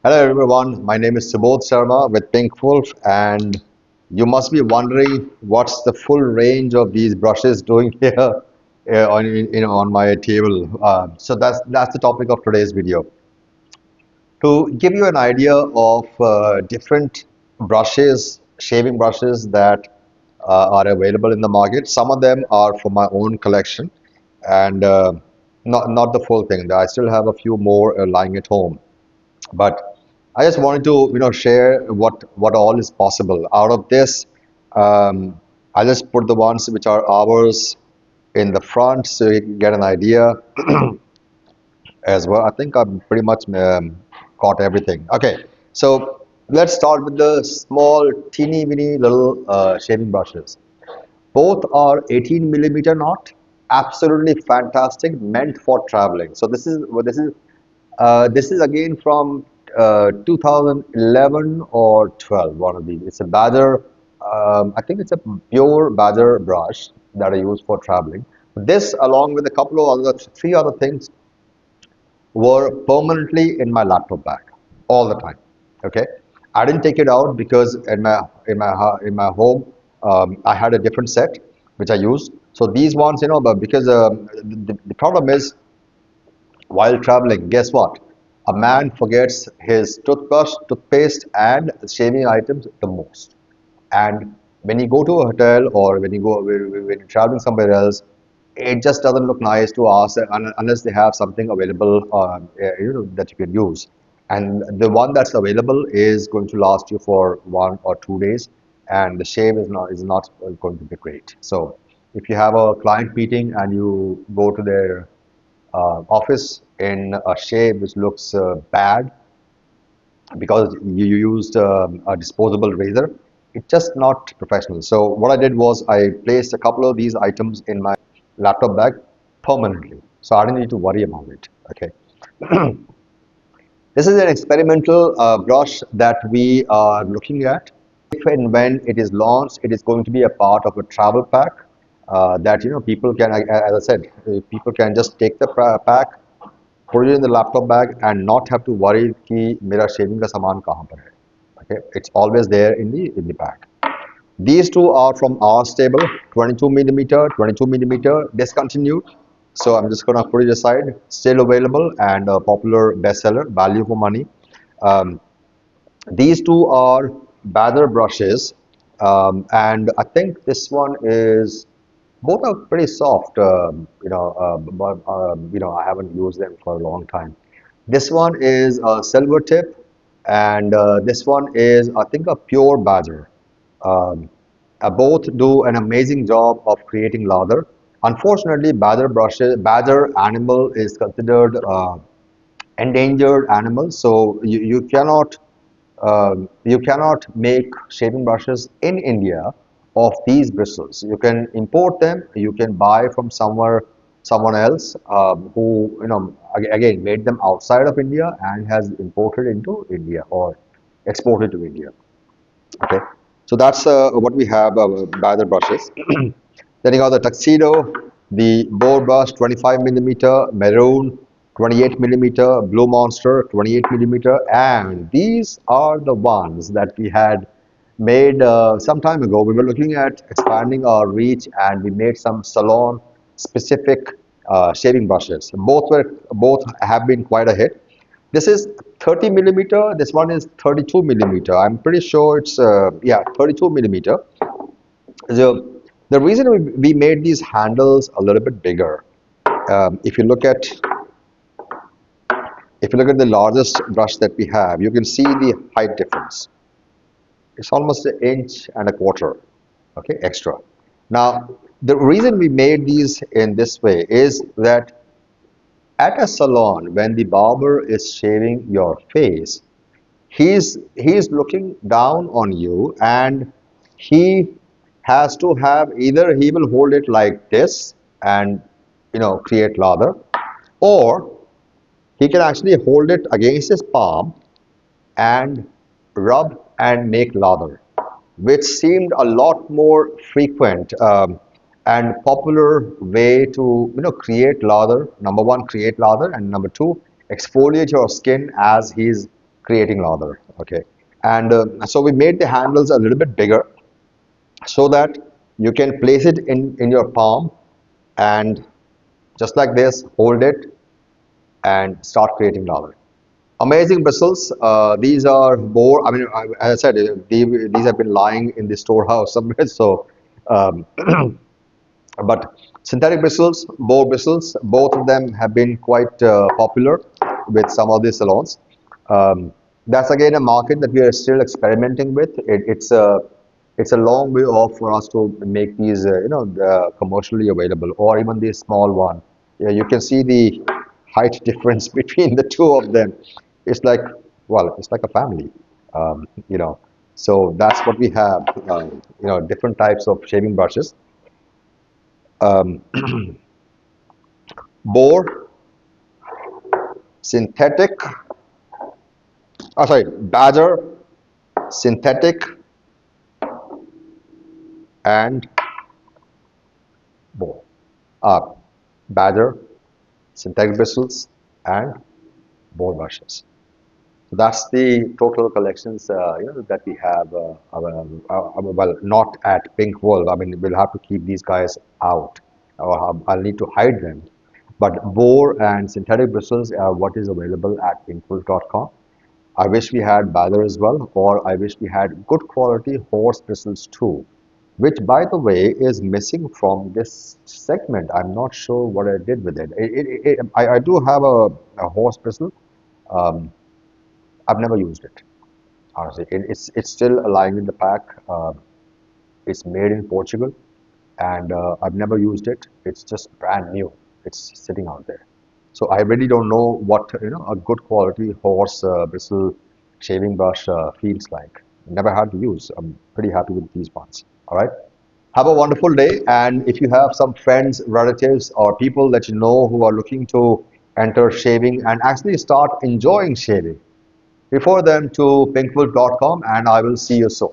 Hello everyone, my name is Subodh Sharma with Pink Woolf, and you must be wondering what's the full range of these brushes doing here on my table. So that's the topic of today's video. To give you an idea of different brushes, shaving brushes that are available in the market. Some of them are for my own collection, and not the full thing. I still have a few more lying at home. But I just wanted to share what all is possible out of this. I just put the ones which are ours in the front so you can get an idea as well. I think I've pretty much got everything. Okay, so let's start with the small teeny weeny little shaving brushes. Both are 18 millimeter knot, absolutely fantastic, meant for traveling. So this is again from 2011 or 12, one of these. It's a Badger, I think it's a pure Badger brush that I use for traveling. This, along with a couple of other, three other things, were permanently in my laptop bag all the time. Okay, I didn't take it out because in my home I had a different set which I used. So these ones, but because the problem is while traveling, guess what? A man forgets his toothbrush, toothpaste, and shaving items the most. And when you go to a hotel or when you're traveling somewhere else, it just doesn't look nice to ask unless they have something available that you can use. And the one that's available is going to last you for 1 or 2 days, and the shave is not going to be great. So if you have a client meeting and you go to their office in a shave which looks bad because you used a disposable razor, it's just not professional. So what I did was I placed a couple of these items in my laptop bag permanently, so I didn't need to worry about it. Okay. This is an experimental brush that we are looking at. If and when it is launched, it is going to be a part of a travel pack that people can, as I said, people can just take the pack, put it in the laptop bag, and not have to worry कि मेरा shaving का सामान कहाँ पर है. Okay, it's always there in the bag. These two are from our stable, 22 millimeter, 22 millimeter, discontinued. So I'm just gonna put it aside. Still available and a popular bestseller, value for money. Um, these two are Bather brushes, and I think this one is both are pretty soft. But I haven't used them for a long time. This one is a silver tip, and this one is I think a pure Badger. Um, both do an amazing job of creating lather. Unfortunately, Badger animal is considered endangered animal, so you cannot make shaving brushes in India of these bristles. You can import them. You can buy from someone else who again made them outside of India and has imported into India or exported to India. Okay, so that's what we have Bather brushes. Then you got the Tuxedo, the Boar brush 25 millimeter, maroon 28 millimeter, blue monster 28 millimeter, and these are the ones that we had made some time ago. We were looking at expanding our reach, and we made some salon specific shaving brushes. Both have been quite a hit. This is 30 millimeter. This one is 32 millimeter. I'm pretty sure it's yeah, 32 millimeter. The reason we made these handles a little bit bigger, if you look at the largest brush that we have, you can see the height difference. It's almost an inch and a quarter, okay, extra. Now, the reason we made these in this way is that at a salon, when the barber is shaving your face, he's looking down on you, and he has to have, either he will hold it like this and create lather, or he can actually hold it against his palm and rub and make lather, which seemed a lot more frequent and popular way to create lather. Number one, create lather, and number two, exfoliate your skin as he's creating lather. Okay, and so we made the handles a little bit bigger so that you can place it in your palm and just like this, hold it and start creating lather. Amazing bristles. These are Boar. I mean, as I said, these have been lying in the storehouse somewhere. So, um, but synthetic bristles, Boar bristles, both of them have been quite popular with some of these salons. Um, that's again a market that we are still experimenting with. It's a long way off for us to make these, commercially available, or even the small one. Yeah, you can see the height difference between the two of them. It's like, well, it's like a family, um, you know. So that's what we have, different types of shaving brushes. Um, Boar, synthetic, Badger, synthetic, and Boar. Uh, Badger, synthetic bristles, and Boar brushes. So that's the total collections, that we have. Well, not at Pink Woolf. I mean, we'll have to keep these guys out, or I'll need to hide them. But Boar and synthetic bristles are what is available at pinkwoolf.com. I wish we had Badger as well, or I wish we had good quality horse bristles too, which, by the way, is missing from this segment. I'm not sure what I did with it. I do have a horse bristle. Um, I've never used it, honestly. It's still lying in the pack. It's made in Portugal, and I've never used it. It's just brand new. It's sitting out there. So I really don't know what a good quality horse bristle shaving brush feels like. Never had to use. I'm pretty happy with these ones. All right. Have a wonderful day. And if you have some friends, relatives, or people that you know who are looking to enter shaving and actually start enjoying shaving, refer them to pinkwoolf.com and I will see you soon.